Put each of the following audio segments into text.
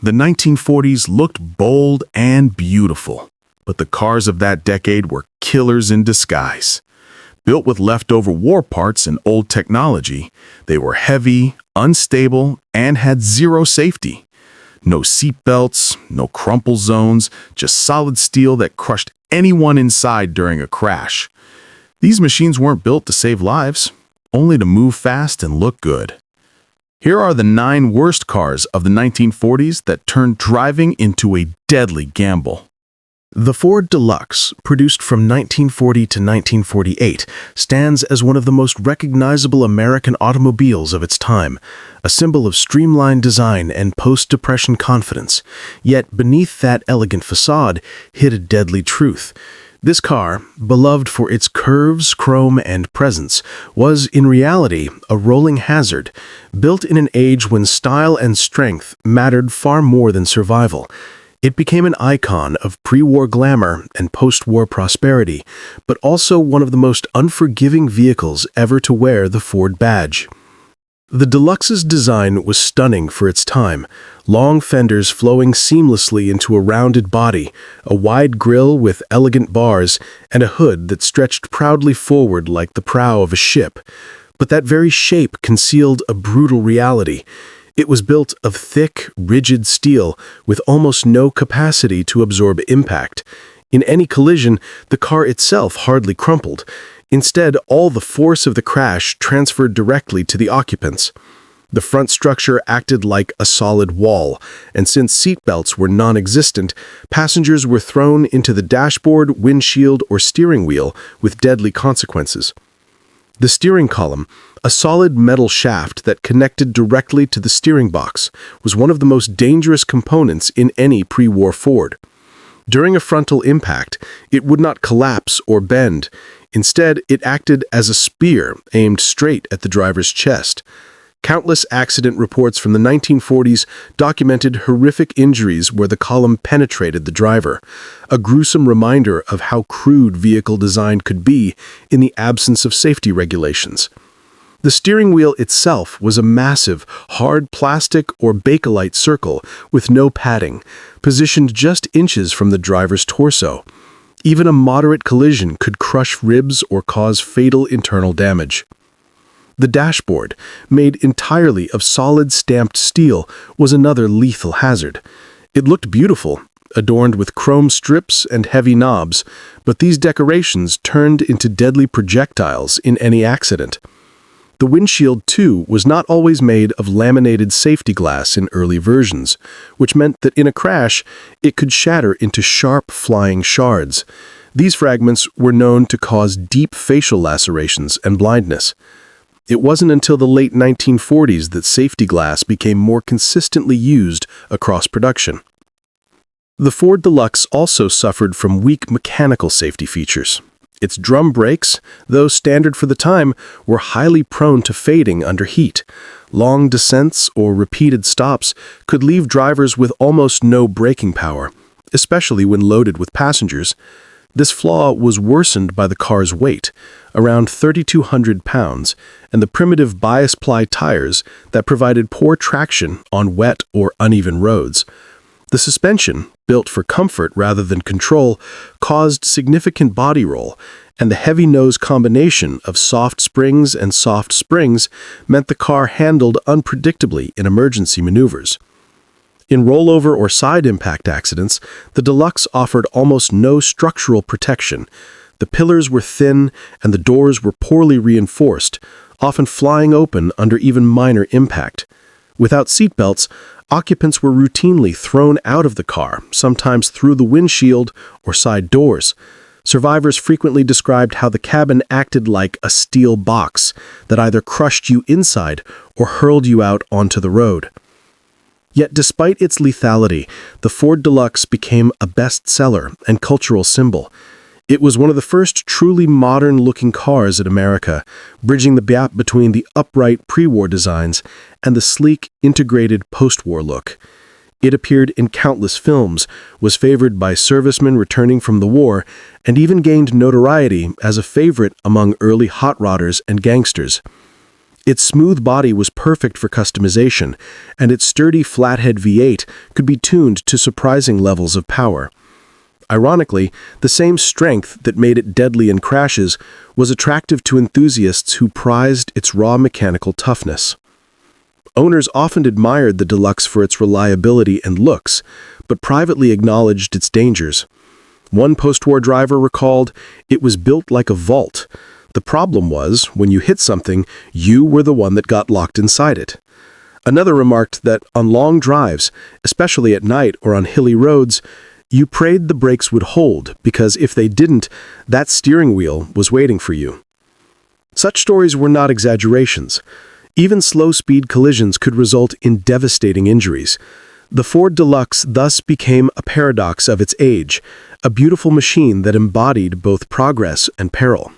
The 1940s looked bold and beautiful, but the cars of that decade were killers in disguise. Built with leftover war parts and old technology, they were heavy, unstable, and had zero safety. No seat belts, no crumple zones, just solid steel that crushed anyone inside during a crash. These machines weren't built to save lives, only to move fast and look good. Here are the 9 worst cars of the 1940s that turned driving into a deadly gamble. The Ford Deluxe, produced from 1940 to 1948, stands as one of the most recognizable American automobiles of its time, a symbol of streamlined design and post-Depression confidence. Yet beneath that elegant facade hid a deadly truth. This car, beloved for its curves, chrome, and presence, was in reality a rolling hazard, built in an age when style and strength mattered far more than survival. It became an icon of pre-war glamour and post-war prosperity, but also one of the most unforgiving vehicles ever to wear the Ford badge. The Deluxe's design was stunning for its time, long fenders flowing seamlessly into a rounded body, a wide grille with elegant bars, and a hood that stretched proudly forward like the prow of a ship. But that very shape concealed a brutal reality. It was built of thick, rigid steel with almost no capacity to absorb impact. In any collision, the car itself hardly crumpled. Instead, all the force of the crash transferred directly to the occupants. The front structure acted like a solid wall, and since seatbelts were non-existent, passengers were thrown into the dashboard, windshield, or steering wheel with deadly consequences. The steering column, a solid metal shaft that connected directly to the steering box, was one of the most dangerous components in any pre-war Ford. During a frontal impact, it would not collapse or bend. Instead, it acted as a spear aimed straight at the driver's chest. Countless accident reports from the 1940s documented horrific injuries where the column penetrated the driver, a gruesome reminder of how crude vehicle design could be in the absence of safety regulations. The steering wheel itself was a massive, hard plastic or bakelite circle with no padding, positioned just inches from the driver's torso. Even a moderate collision could crush ribs or cause fatal internal damage. The dashboard, made entirely of solid stamped steel, was another lethal hazard. It looked beautiful, adorned with chrome strips and heavy knobs, but these decorations turned into deadly projectiles in any accident. The windshield, too, was not always made of laminated safety glass in early versions, which meant that in a crash, it could shatter into sharp flying shards. These fragments were known to cause deep facial lacerations and blindness. It wasn't until the late 1940s that safety glass became more consistently used across production. The Ford Deluxe also suffered from weak mechanical safety features. Its drum brakes, though standard for the time, were highly prone to fading under heat. Long descents or repeated stops could leave drivers with almost no braking power, especially when loaded with passengers. This flaw was worsened by the car's weight, around 3,200 pounds, and the primitive bias-ply tires that provided poor traction on wet or uneven roads. The suspension, built for comfort rather than control, caused significant body roll, and the heavy nose combination of soft springs and soft springs meant the car handled unpredictably in emergency maneuvers. In rollover or side impact accidents, the Deluxe offered almost no structural protection. The pillars were thin and the doors were poorly reinforced, often flying open under even minor impact. Without seatbelts, occupants were routinely thrown out of the car, sometimes through the windshield or side doors. Survivors frequently described how the cabin acted like a steel box that either crushed you inside or hurled you out onto the road. Yet despite its lethality, the Ford Deluxe became a bestseller and cultural symbol. It was one of the first truly modern-looking cars in America, bridging the gap between the upright pre-war designs and the sleek, integrated post-war look. It appeared in countless films, was favored by servicemen returning from the war, and even gained notoriety as a favorite among early hot rodders and gangsters. Its smooth body was perfect for customization, and its sturdy flathead V8 could be tuned to surprising levels of power. Ironically, the same strength that made it deadly in crashes was attractive to enthusiasts who prized its raw mechanical toughness. Owners often admired the Deluxe for its reliability and looks, but privately acknowledged its dangers. One post-war driver recalled, "It was built like a vault. The problem was, when you hit something, you were the one that got locked inside it." Another remarked that on long drives, especially at night or on hilly roads, you prayed the brakes would hold because if they didn't, that steering wheel was waiting for you. Such stories were not exaggerations. Even slow-speed collisions could result in devastating injuries. The Ford Deluxe thus became a paradox of its age, a beautiful machine that embodied both progress and peril.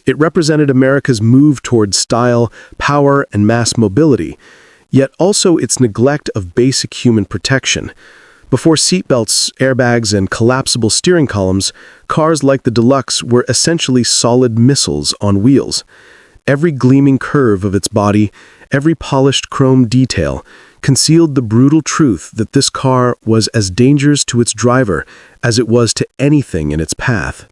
It represented America's move toward style, power, and mass mobility, yet also its neglect of basic human protection. Before seatbelts, airbags, and collapsible steering columns, cars like the Deluxe were essentially solid missiles on wheels. Every gleaming curve of its body, every polished chrome detail, concealed the brutal truth that this car was as dangerous to its driver as it was to anything in its path.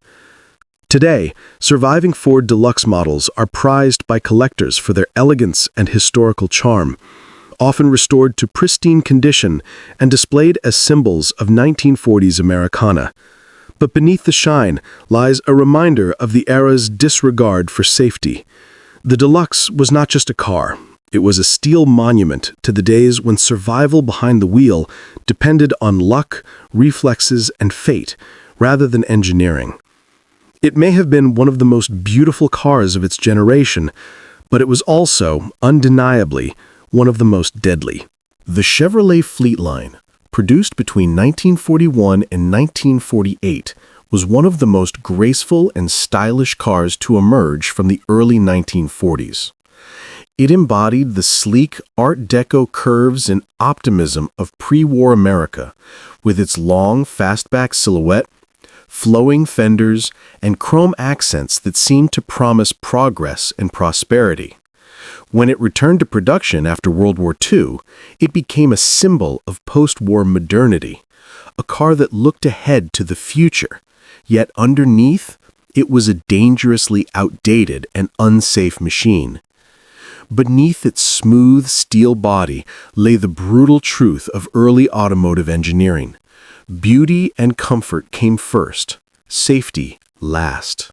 Today, surviving Ford Deluxe models are prized by collectors for their elegance and historical charm, often restored to pristine condition and displayed as symbols of 1940s Americana. But beneath the shine lies a reminder of the era's disregard for safety. The Deluxe was not just a car. It was a steel monument to the days when survival behind the wheel depended on luck, reflexes, and fate, rather than engineering. It may have been one of the most beautiful cars of its generation, but it was also, undeniably, one of the most deadly. The Chevrolet Fleetline, produced between 1941 and 1948, was one of the most graceful and stylish cars to emerge from the early 1940s. It embodied the sleek Art Deco curves and optimism of pre-war America, with its long, fastback silhouette, flowing fenders, and chrome accents that seemed to promise progress and prosperity. When it returned to production after World War II, it became a symbol of post-war modernity, a car that looked ahead to the future, yet underneath, it was a dangerously outdated and unsafe machine. Beneath its smooth steel body lay the brutal truth of early automotive engineering. Beauty and comfort came first, safety last.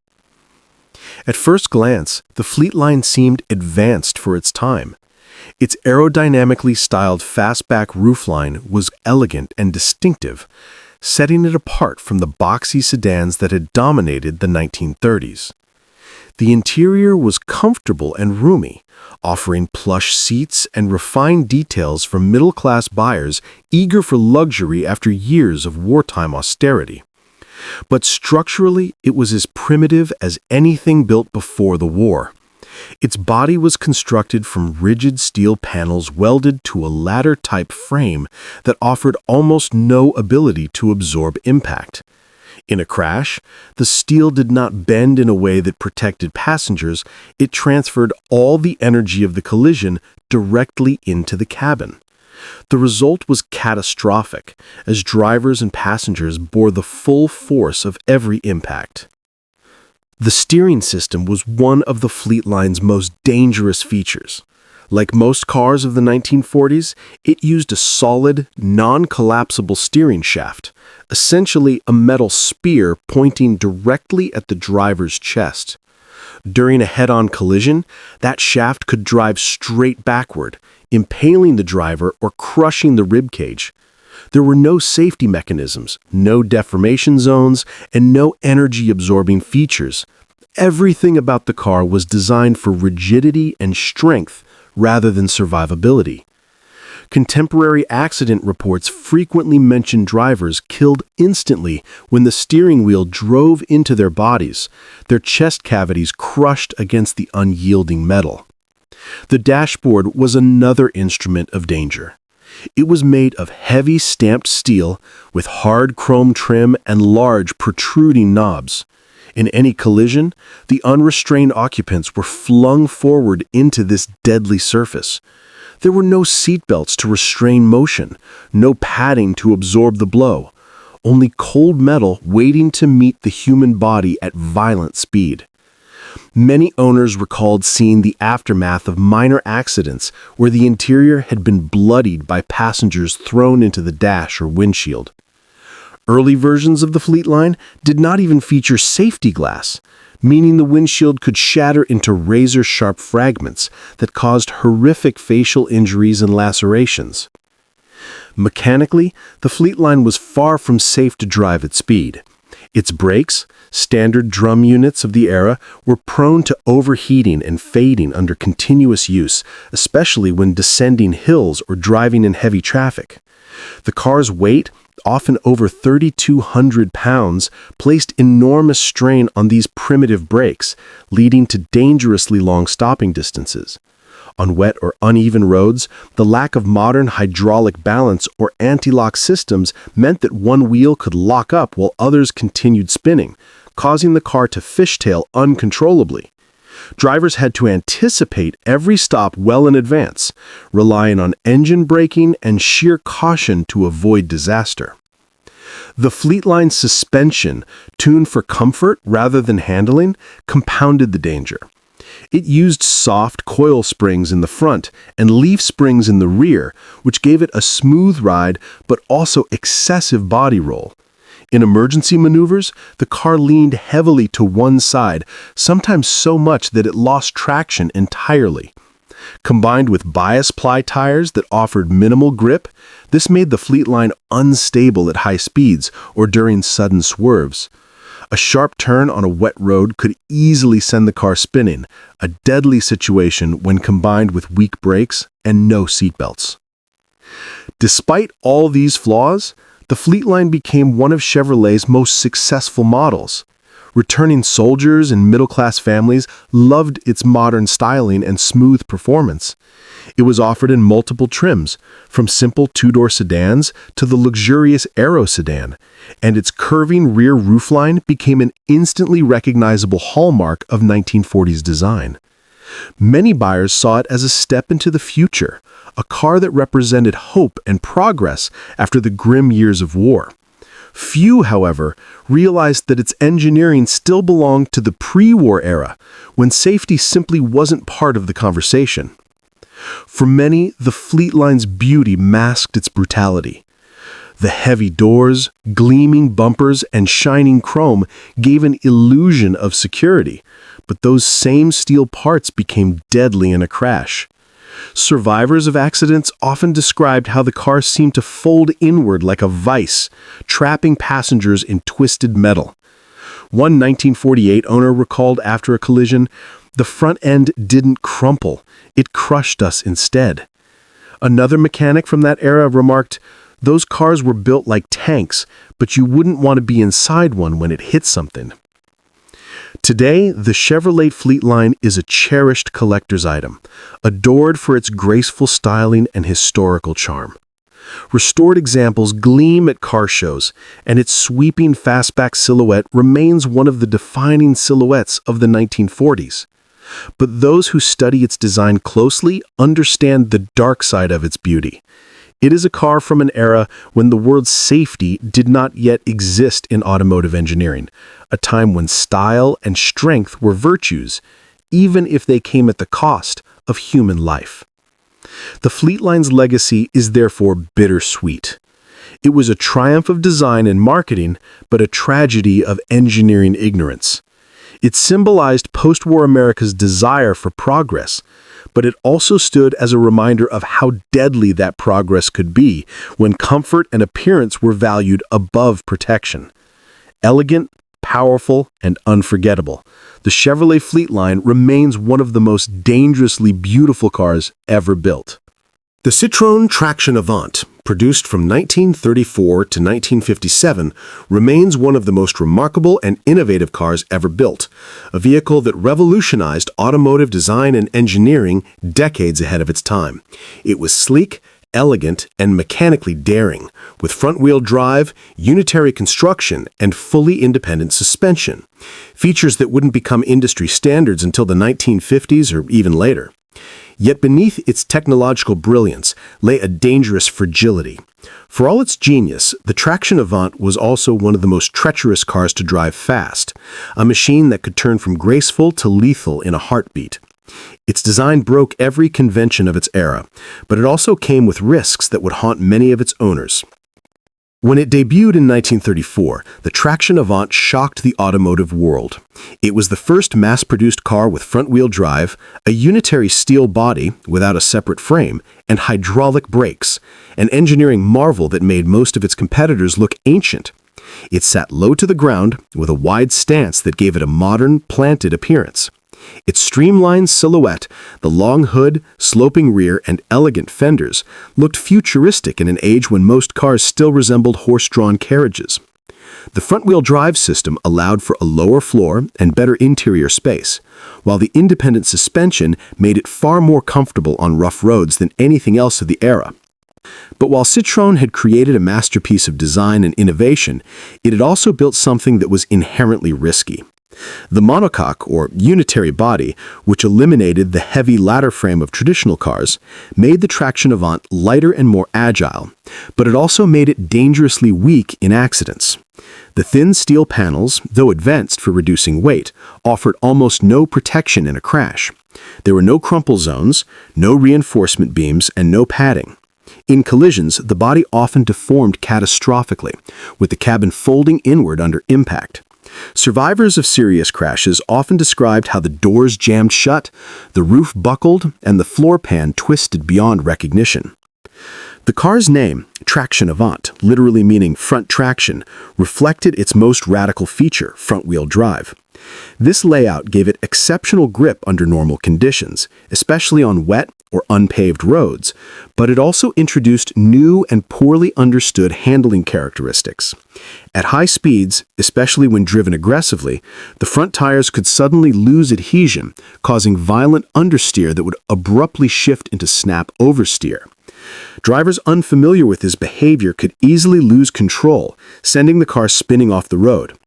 At first glance, the Fleetline seemed advanced for its time. Its aerodynamically styled fastback roofline was elegant and distinctive, setting it apart from the boxy sedans that had dominated the 1930s. The interior was comfortable and roomy, offering plush seats and refined details for middle-class buyers eager for luxury after years of wartime austerity. But structurally, it was as primitive as anything built before the war. Its body was constructed from rigid steel panels welded to a ladder-type frame that offered almost no ability to absorb impact. In a crash, the steel did not bend in a way that protected passengers. It transferred all the energy of the collision directly into the cabin. The result was catastrophic, as drivers and passengers bore the full force of every impact. The steering system was one of the Fleetline's most dangerous features. Like most cars of the 1940s, it used a solid, non-collapsible steering shaft, essentially a metal spear pointing directly at the driver's chest. During a head-on collision, that shaft could drive straight backward, impaling the driver or crushing the rib cage. There were no safety mechanisms, no deformation zones, and no energy-absorbing features. Everything about the car was designed for rigidity and strength rather than survivability. Contemporary accident reports frequently mention drivers killed instantly when the steering wheel drove into their bodies, their chest cavities crushed against the unyielding metal. The dashboard was another instrument of danger. It was made of heavy stamped steel with hard chrome trim and large protruding knobs. In any collision, the unrestrained occupants were flung forward into this deadly surface. There were no seatbelts to restrain motion, no padding to absorb the blow, only cold metal waiting to meet the human body at violent speed. Many owners recalled seeing the aftermath of minor accidents where the interior had been bloodied by passengers thrown into the dash or windshield. Early versions of the Fleet line did not even feature safety glass, meaning the windshield could shatter into razor-sharp fragments that caused horrific facial injuries and lacerations. Mechanically, the Fleet line was far from safe to drive at speed. Its brakes, standard drum units of the era, were prone to overheating and fading under continuous use, especially when descending hills or driving in heavy traffic. The car's weight, often over 3,200 pounds, placed enormous strain on these primitive brakes, leading to dangerously long stopping distances. On wet or uneven roads, the lack of modern hydraulic balance or anti-lock systems meant that one wheel could lock up while others continued spinning, causing the car to fishtail uncontrollably. Drivers had to anticipate every stop well in advance, relying on engine braking and sheer caution to avoid disaster. The Fleet line suspension, tuned for comfort rather than handling, compounded the danger. It used soft coil springs in the front and leaf springs in the rear, which gave it a smooth ride but also excessive body roll. In emergency maneuvers, the car leaned heavily to one side, sometimes so much that it lost traction entirely. Combined with bias ply tires that offered minimal grip, this made the Fleet line unstable at high speeds or during sudden swerves. A sharp turn on a wet road could easily send the car spinning, a deadly situation when combined with weak brakes and no seatbelts. Despite all these flaws, the Fleet line became one of Chevrolet's most successful models. Returning soldiers and middle-class families loved its modern styling and smooth performance. It was offered in multiple trims, from simple two-door sedans to the luxurious Aero sedan, and its curving rear roofline became an instantly recognizable hallmark of 1940s design. Many buyers saw it as a step into the future, a car that represented hope and progress after the grim years of war. Few, however, realized that its engineering still belonged to the pre-war era, when safety simply wasn't part of the conversation. For many, the Fleet line's beauty masked its brutality. The heavy doors, gleaming bumpers, and shining chrome gave an illusion of security, but those same steel parts became deadly in a crash. Survivors of accidents often described how the car seemed to fold inward like a vice, trapping passengers in twisted metal. One 1948 owner recalled after a collision, "The front end didn't crumple, it crushed us instead." Another mechanic from that era remarked, "Those cars were built like tanks, but you wouldn't want to be inside one when it hit something." Today, the Chevrolet Fleet line is a cherished collector's item, adored for its graceful styling and historical charm. Restored examples gleam at car shows, and its sweeping fastback silhouette remains one of the defining silhouettes of the 1940s. But those who study its design closely understand the dark side of its beauty. It is a car from an era when the word safety did not yet exist in automotive engineering, a time when style and strength were virtues, even if they came at the cost of human life. The Fleet line's legacy is therefore bittersweet. It was a triumph of design and marketing, but a tragedy of engineering ignorance. It symbolized post-war America's desire for progress, but it also stood as a reminder of how deadly that progress could be when comfort and appearance were valued above protection. Elegant, powerful, and unforgettable, the Chevrolet Fleet line remains one of the most dangerously beautiful cars ever built. The Citroën Traction Avant, produced from 1934 to 1957, remains one of the most remarkable and innovative cars ever built, a vehicle that revolutionized automotive design and engineering decades ahead of its time. It was sleek, elegant, and mechanically daring, with front-wheel drive, unitary construction, and fully independent suspension, features that wouldn't become industry standards until the 1950s or even later. Yet beneath its technological brilliance lay a dangerous fragility. For all its genius, the Traction Avant was also one of the most treacherous cars to drive fast, a machine that could turn from graceful to lethal in a heartbeat. Its design broke every convention of its era, but it also came with risks that would haunt many of its owners. When it debuted in 1934, the Traction Avant shocked the automotive world. It was the first mass-produced car with front-wheel drive, a unitary steel body without a separate frame, and hydraulic brakes, an engineering marvel that made most of its competitors look ancient. It sat low to the ground with a wide stance that gave it a modern, planted appearance. Its streamlined silhouette, the long hood, sloping rear, and elegant fenders looked futuristic in an age when most cars still resembled horse-drawn carriages. The front-wheel drive system allowed for a lower floor and better interior space, while the independent suspension made it far more comfortable on rough roads than anything else of the era. But while Citroën had created a masterpiece of design and innovation, it had also built something that was inherently risky. The monocoque, or unitary body, which eliminated the heavy ladder frame of traditional cars, made the Traction Avant lighter and more agile, but it also made it dangerously weak in accidents. The thin steel panels, though advanced for reducing weight, offered almost no protection in a crash. There were no crumple zones, no reinforcement beams, and no padding. In collisions, the body often deformed catastrophically, with the cabin folding inward under impact. Survivors of serious crashes often described how the doors jammed shut, the roof buckled, and the floor pan twisted beyond recognition. The car's name, Traction Avant, literally meaning front traction, reflected its most radical feature, front-wheel drive. This layout gave it exceptional grip under normal conditions, especially on wet or unpaved roads, but it also introduced new and poorly understood handling characteristics. At high speeds, especially when driven aggressively, the front tires could suddenly lose adhesion, causing violent understeer that would abruptly shift into snap oversteer. Drivers unfamiliar with this behavior could easily lose control, sending the car spinning off the road.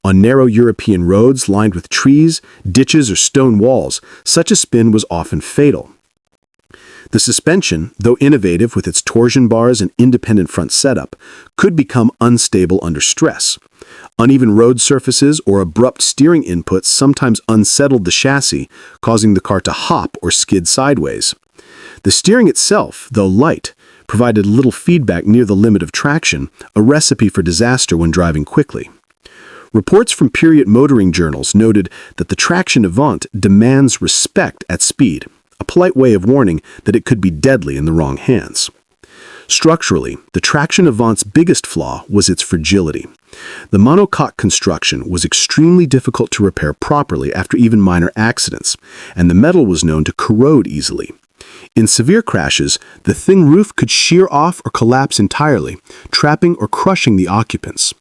On narrow European roads lined with trees, ditches, or stone walls, such a spin was often fatal. The suspension, though innovative with its torsion bars and independent front setup, could become unstable under stress. Uneven road surfaces or abrupt steering inputs sometimes unsettled the chassis, causing the car to hop or skid sideways. The steering itself, though light, provided little feedback near the limit of traction, a recipe for disaster when driving quickly. Reports from period motoring journals noted that the Traction Avant demands respect at speed, a polite way of warning that it could be deadly in the wrong hands. Structurally, the Traction Avant's biggest flaw was its fragility. The monocoque construction was extremely difficult to repair properly after even minor accidents, and the metal was known to corrode easily. In severe crashes, the thin roof could shear off or collapse entirely, trapping or crushing the occupants.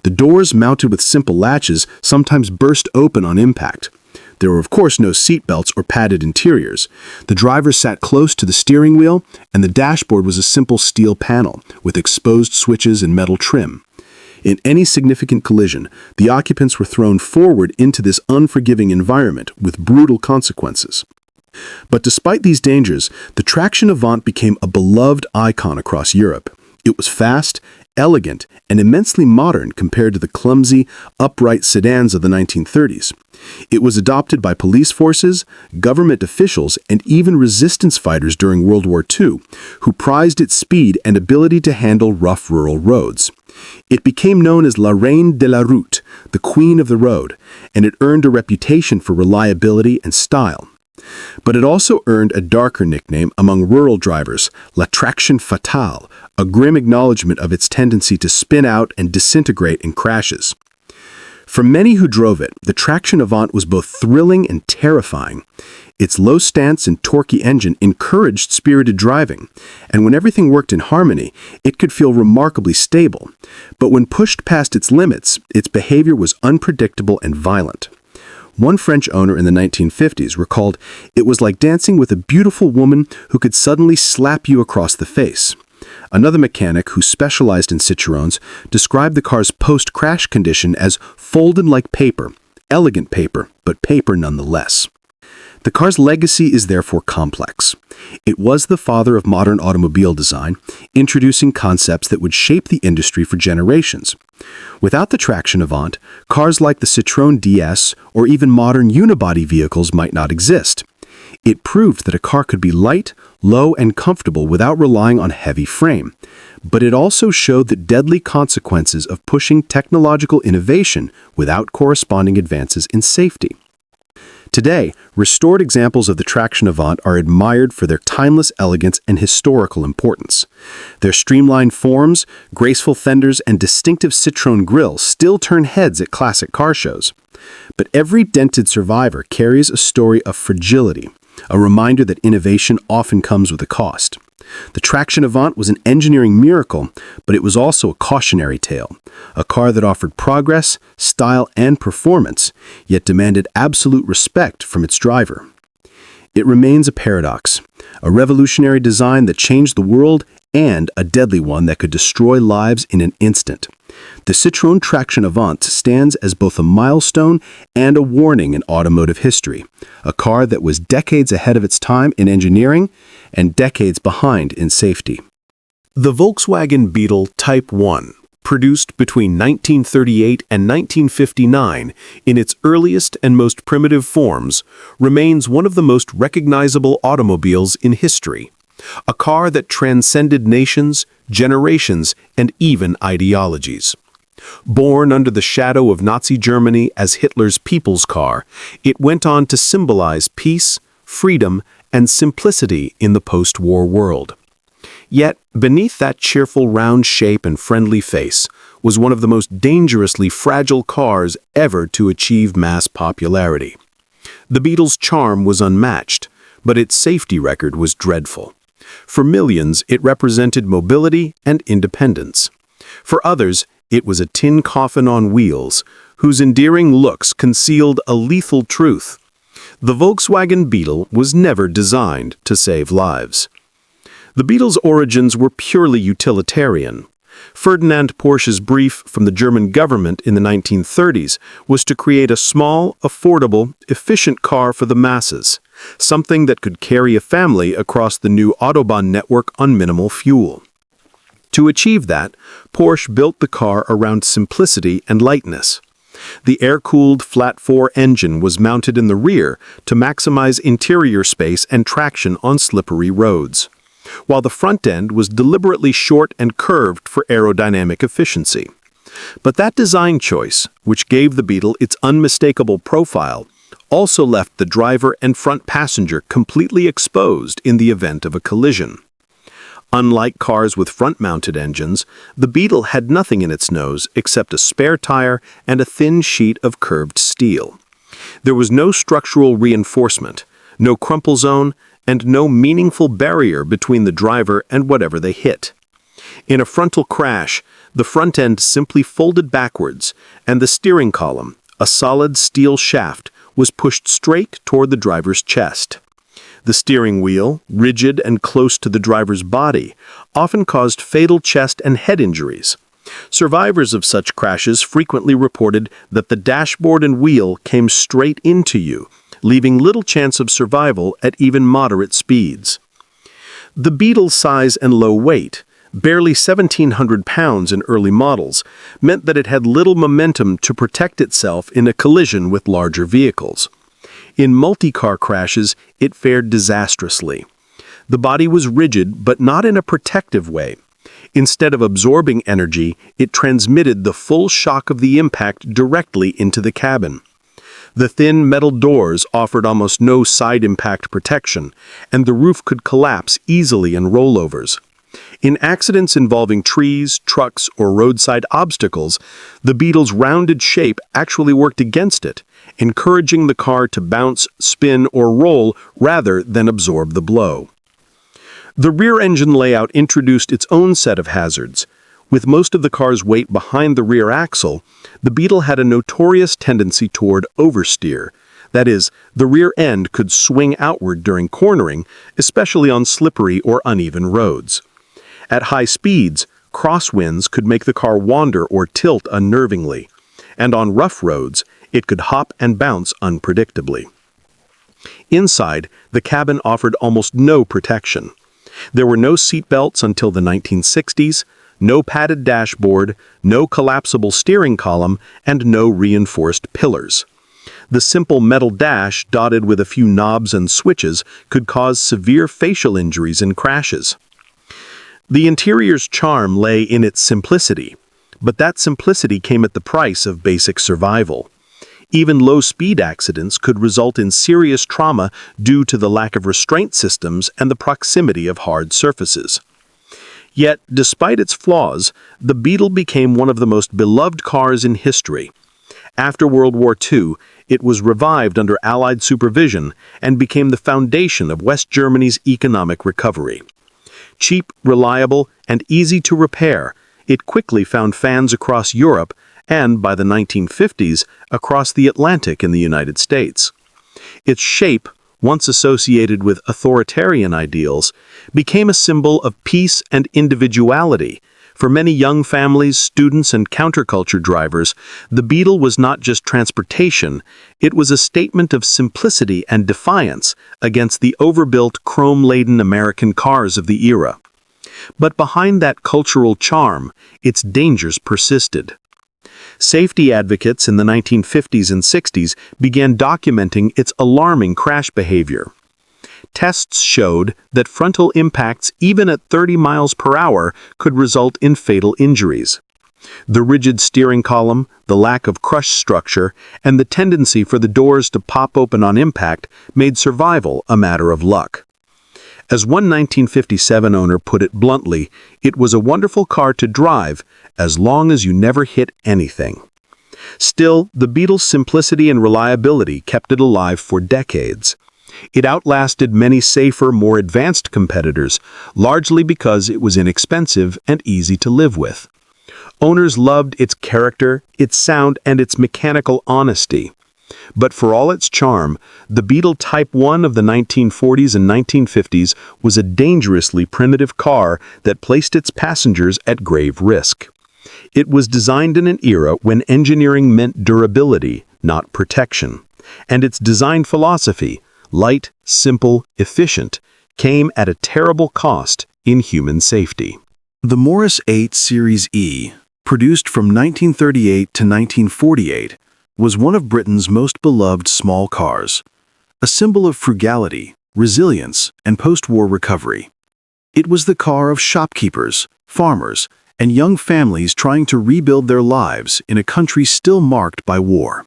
The doors, mounted with simple latches, sometimes burst open on impact. There were, of course, no seat belts or padded interiors. The driver sat close to the steering wheel, and the dashboard was a simple steel panel with exposed switches and metal trim. In any significant collision, the occupants were thrown forward into this unforgiving environment with brutal consequences. But despite these dangers, the Traction Avant became a beloved icon across Europe. It was fast, elegant, and immensely modern compared to the clumsy, upright sedans of the 1930s. It was adopted by police forces, government officials, and even resistance fighters during World War II, who prized its speed and ability to handle rough rural roads. It became known as La Reine de la Route, the Queen of the Road, and it earned a reputation for reliability and style. But it also earned a darker nickname among rural drivers, La Traction Fatale, a grim acknowledgement of its tendency to spin out and disintegrate in crashes. For many who drove it, the Traction Avant was both thrilling and terrifying. Its low stance and torquey engine encouraged spirited driving, and when everything worked in harmony, it could feel remarkably stable. But when pushed past its limits, its behavior was unpredictable and violent. One French owner in the 1950s recalled it was like dancing with a beautiful woman who could suddenly slap you across the face. Another mechanic who specialized in Citroëns described the car's post-crash condition as folded like paper, elegant paper, but paper nonetheless. The car's legacy is therefore complex. It was the father of modern automobile design, introducing concepts that would shape the industry for generations. Without the traction avant, cars like the Citroën DS or even modern unibody vehicles might not exist. It proved that a car could be light, low, and comfortable without relying on a heavy frame. But it also showed the deadly consequences of pushing technological innovation without corresponding advances in safety. Today, restored examples of the traction avant are admired for their timeless elegance and historical importance. Their streamlined forms, graceful fenders, and distinctive Citroën grille still turn heads at classic car shows. But every dented survivor carries a story of fragility, a reminder that innovation often comes with a cost. The traction avant was an engineering miracle, but it was also a cautionary tale, a car that offered progress, style, and performance, yet demanded absolute respect from its driver. It remains a paradox, a revolutionary design that changed the world and a deadly one that could destroy lives in an instant. The Citroën Traction Avant stands as both a milestone and a warning in automotive history, a car that was decades ahead of its time in engineering and decades behind in safety. The Volkswagen Beetle Type 1, produced between 1938 and 1959 in its earliest and most primitive forms, remains one of the most recognizable automobiles in history. A car that transcended nations, generations, and even ideologies. Born under the shadow of Nazi Germany as Hitler's people's car, it went on to symbolize peace, freedom, and simplicity in the post-war world. Yet, beneath that cheerful round shape and friendly face was one of the most dangerously fragile cars ever to achieve mass popularity. The Beetle's charm was unmatched, but its safety record was dreadful. For millions, it represented mobility and independence. For others, it was a tin coffin on wheels, whose endearing looks concealed a lethal truth. The Volkswagen Beetle was never designed to save lives. The Beetle's origins were purely utilitarian. Ferdinand Porsche's brief from the German government in the 1930s was to create a small, affordable, efficient car for the masses, something that could carry a family across the new Autobahn network on minimal fuel. To achieve that, Porsche built the car around simplicity and lightness. The air-cooled flat-4 engine was mounted in the rear to maximize interior space and traction on slippery roads, while the front end was deliberately short and curved for aerodynamic efficiency. But that design choice, which gave the Beetle its unmistakable profile, also left the driver and front passenger completely exposed in the event of a collision. Unlike cars with front-mounted engines, the Beetle had nothing in its nose except a spare tire and a thin sheet of curved steel. There was no structural reinforcement, no crumple zone, and no meaningful barrier between the driver and whatever they hit. In a frontal crash, the front end simply folded backwards, and the steering column, a solid steel shaft, was pushed straight toward the driver's chest. The steering wheel, rigid and close to the driver's body, often caused fatal chest and head injuries. Survivors of such crashes frequently reported that the dashboard and wheel came straight into you, leaving little chance of survival at even moderate speeds. The Beetle's size and low weight, barely 1,700 pounds in early models, meant that it had little momentum to protect itself in a collision with larger vehicles. In multi-car crashes, it fared disastrously. The body was rigid, but not in a protective way. Instead of absorbing energy, it transmitted the full shock of the impact directly into the cabin. The thin metal doors offered almost no side impact protection, and the roof could collapse easily in rollovers. In accidents involving trees, trucks, or roadside obstacles, the Beetle's rounded shape actually worked against it, encouraging the car to bounce, spin, or roll rather than absorb the blow. The rear engine layout introduced its own set of hazards. With most of the car's weight behind the rear axle, the Beetle had a notorious tendency toward oversteer, That is, the rear end could swing outward during cornering, especially on slippery or uneven roads. At high speeds, crosswinds could make the car wander or tilt unnervingly, and on rough roads, it could hop and bounce unpredictably. Inside, the cabin offered almost no protection. There were no seatbelts until the 1960s, no padded dashboard, no collapsible steering column, and no reinforced pillars. The simple metal dash, dotted with a few knobs and switches, could cause severe facial injuries in crashes. The interior's charm lay in its simplicity, but that simplicity came at the price of basic survival. Even low-speed accidents could result in serious trauma due to the lack of restraint systems and the proximity of hard surfaces. Yet, despite its flaws, the Beetle became one of the most beloved cars in history. After World War II, it was revived under Allied supervision and became the foundation of West Germany's economic recovery. Cheap, reliable, and easy to repair, it quickly found fans across Europe and, by the 1950s, across the Atlantic in the United States. Its shape, once associated with authoritarian ideals, became a symbol of peace and individuality. For many young families, students, and counterculture drivers, the Beetle was not just transportation, it was a statement of simplicity and defiance against the overbuilt, chrome-laden American cars of the era. But behind that cultural charm, its dangers persisted. Safety advocates in the 1950s and 60s began documenting its alarming crash behavior. Tests showed that frontal impacts, even at 30 miles per hour, could result in fatal injuries. The rigid steering column, the lack of crush structure, and the tendency for the doors to pop open on impact made survival a matter of luck. As one 1957 owner put it bluntly, it was a wonderful car to drive as long as you never hit anything. Still, the Beetle's simplicity and reliability kept it alive for decades. It outlasted many safer, more advanced competitors, largely because it was inexpensive and easy to live with. Owners loved its character, its sound, and its mechanical honesty. But for all its charm, the Beetle Type 1 of the 1940s and 1950s was a dangerously primitive car that placed its passengers at grave risk. It was designed in an era when engineering meant durability, not protection. And its design philosophy, light, simple, efficient, came at a terrible cost in human safety. The Morris 8 Series E, produced from 1938 to 1948, was one of Britain's most beloved small cars, a symbol of frugality, resilience, and post-war recovery. It was the car of shopkeepers, farmers, and young families trying to rebuild their lives in a country still marked by war.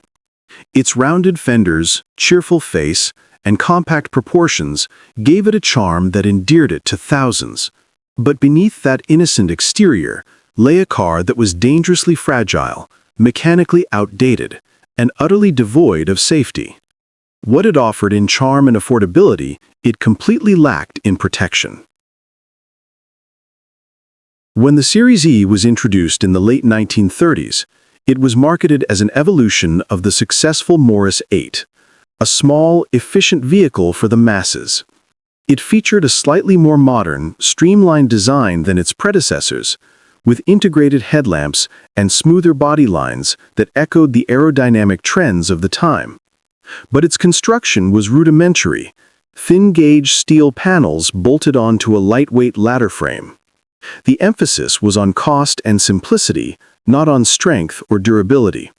Its rounded fenders, cheerful face, and compact proportions gave it a charm that endeared it to thousands. But beneath that innocent exterior lay a car that was dangerously fragile, mechanically outdated, and utterly devoid of safety. What it offered in charm and affordability, it completely lacked in protection. When the Series E was introduced in the late 1930s, it was marketed as an evolution of the successful Morris 8, a small, efficient vehicle for the masses. It featured a slightly more modern, streamlined design than its predecessors, with integrated headlamps and smoother body lines that echoed the aerodynamic trends of the time. But its construction was rudimentary, thin-gauge steel panels bolted onto a lightweight ladder frame. The emphasis was on cost and simplicity, not on strength or durability.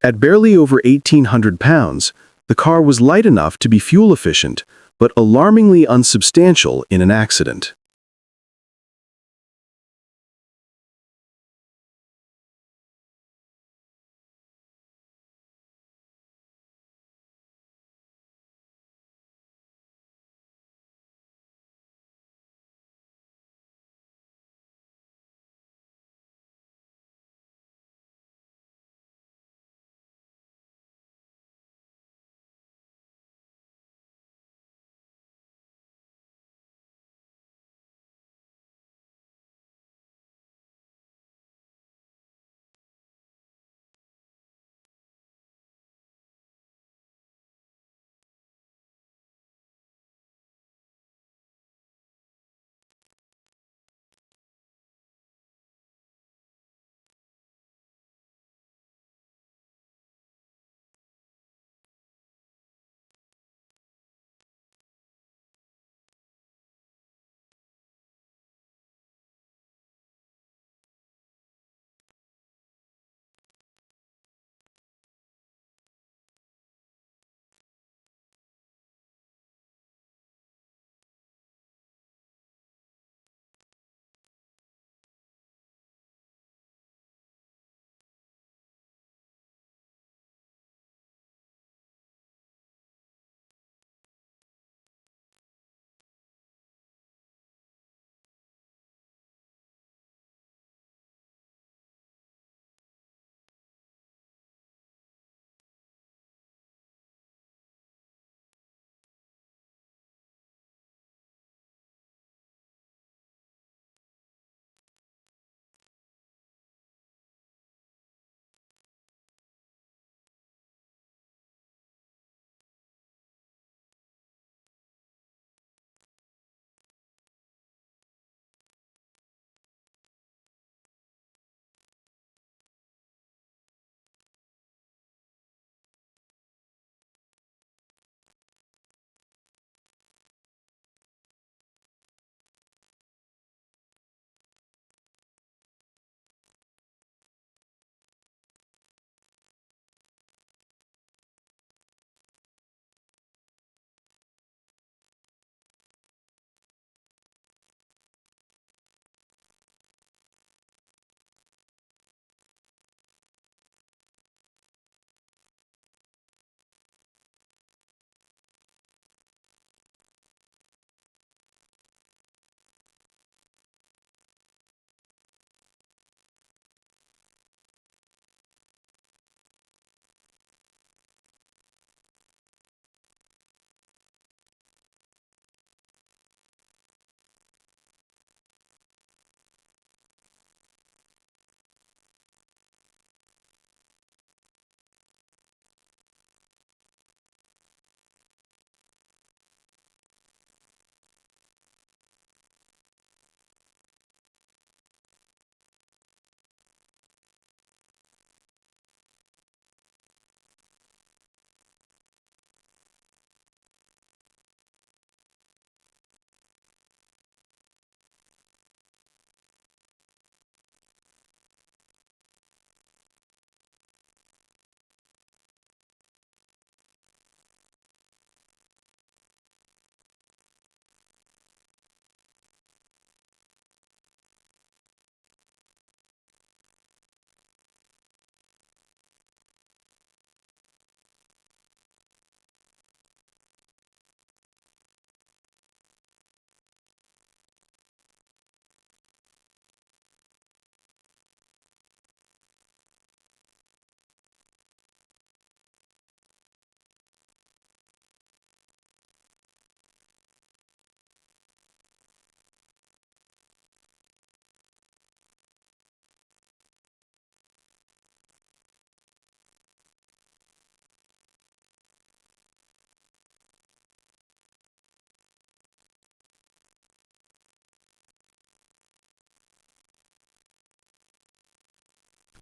At barely over 1,800 pounds, the car was light enough to be fuel-efficient, but alarmingly unsubstantial in an accident.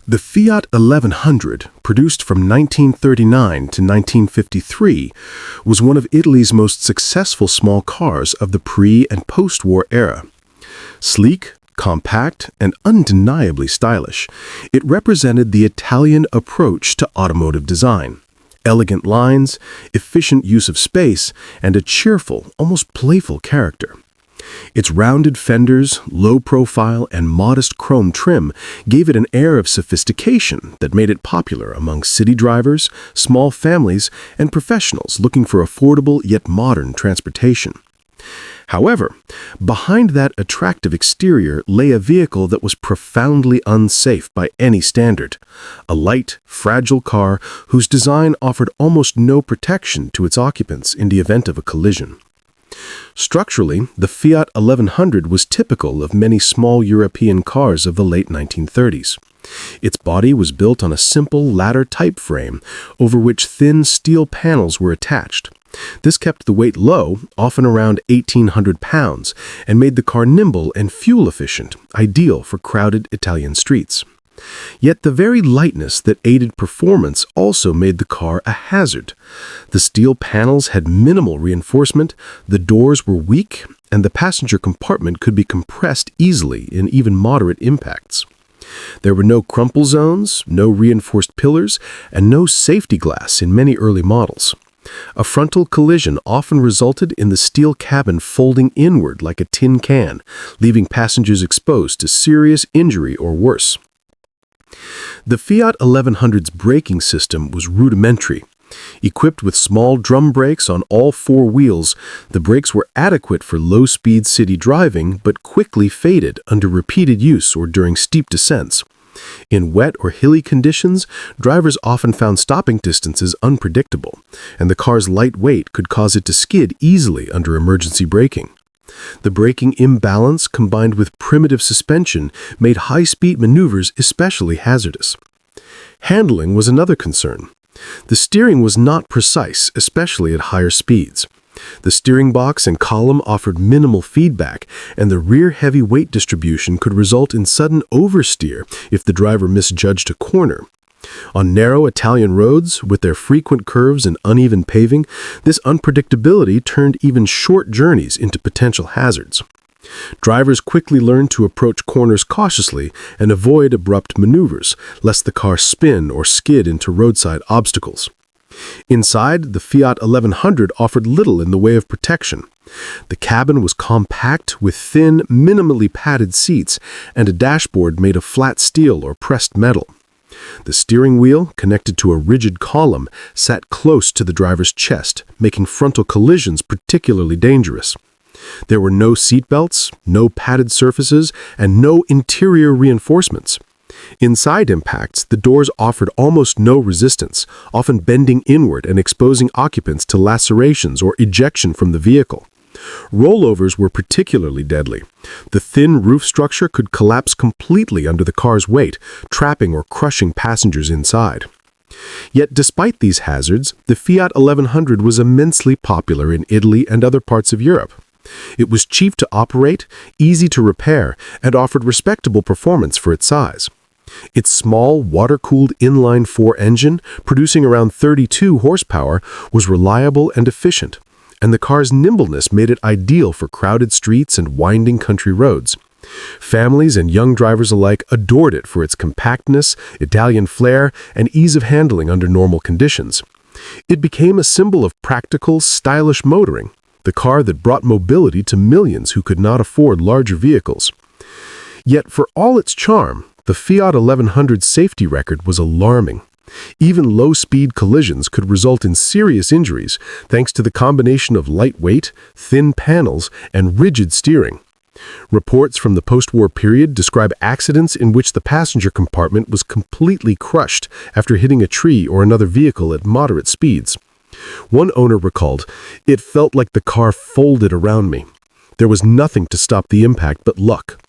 The Fiat 1100, produced from 1939 to 1953, was one of Italy's most successful small cars of the pre- and post-war era. Sleek, compact, and undeniably stylish, it represented the Italian approach to automotive design. Elegant lines, efficient use of space, and a cheerful, almost playful character. Its rounded fenders, low profile, and modest chrome trim gave it an air of sophistication that made it popular among city drivers, small families, and professionals looking for affordable yet modern transportation. However, behind that attractive exterior lay a vehicle that was profoundly unsafe by any standard. A light, fragile car whose design offered almost no protection to its occupants in the event of a collision. Structurally, the Fiat 1100 was typical of many small European cars of the late 1930s. Its body was built on a simple ladder-type frame over which thin steel panels were attached. This kept the weight low, often around 1,800 pounds, and made the car nimble and fuel-efficient, ideal for crowded Italian streets. Yet the very lightness that aided performance also made the car a hazard. The steel panels had minimal reinforcement, the doors were weak, and the passenger compartment could be compressed easily in even moderate impacts. There were no crumple zones, no reinforced pillars, and no safety glass in many early models. A frontal collision often resulted in the steel cabin folding inward like a tin can, leaving passengers exposed to serious injury or worse. The Fiat 1100's braking system was rudimentary. Equipped with small drum brakes on all four wheels, the brakes were adequate for low-speed city driving but quickly faded under repeated use or during steep descents. In wet or hilly conditions, drivers often found stopping distances unpredictable, and the car's light weight could cause it to skid easily under emergency braking. The braking imbalance combined with primitive suspension made high-speed maneuvers especially hazardous. Handling was another concern. The steering was not precise, especially at higher speeds. The steering box and column offered minimal feedback, and the rear heavy weight distribution could result in sudden oversteer if the driver misjudged a corner. On narrow Italian roads, with their frequent curves and uneven paving, this unpredictability turned even short journeys into potential hazards. Drivers quickly learned to approach corners cautiously and avoid abrupt maneuvers, lest the car spin or skid into roadside obstacles. Inside, the Fiat 1100 offered little in the way of protection. The cabin was compact with thin, minimally padded seats and a dashboard made of flat steel or pressed metal. The steering wheel, connected to a rigid column, sat close to the driver's chest, making frontal collisions particularly dangerous. There were no seatbelts, no padded surfaces, and no interior reinforcements. Inside impacts, the doors offered almost no resistance, often bending inward and exposing occupants to lacerations or ejection from the vehicle. Rollovers were particularly deadly. The thin roof structure could collapse completely under the car's weight, trapping or crushing passengers inside. Yet despite these hazards, the Fiat 1100 was immensely popular in Italy and other parts of Europe. It was cheap to operate, easy to repair, and offered respectable performance for its size. Its small, water-cooled inline-4 engine, producing around 32 horsepower, was reliable and efficient, and the car's nimbleness made it ideal for crowded streets and winding country roads. Families and young drivers alike adored it for its compactness, Italian flair, and ease of handling under normal conditions. It became a symbol of practical, stylish motoring, the car that brought mobility to millions who could not afford larger vehicles. Yet for all its charm, the Fiat 1100's safety record was alarming. Even low-speed collisions could result in serious injuries thanks to the combination of light weight, thin panels, and rigid steering. Reports from the post-war period describe accidents in which the passenger compartment was completely crushed after hitting a tree or another vehicle at moderate speeds. One owner recalled, "It felt like the car folded around me. There was nothing to stop the impact but luck."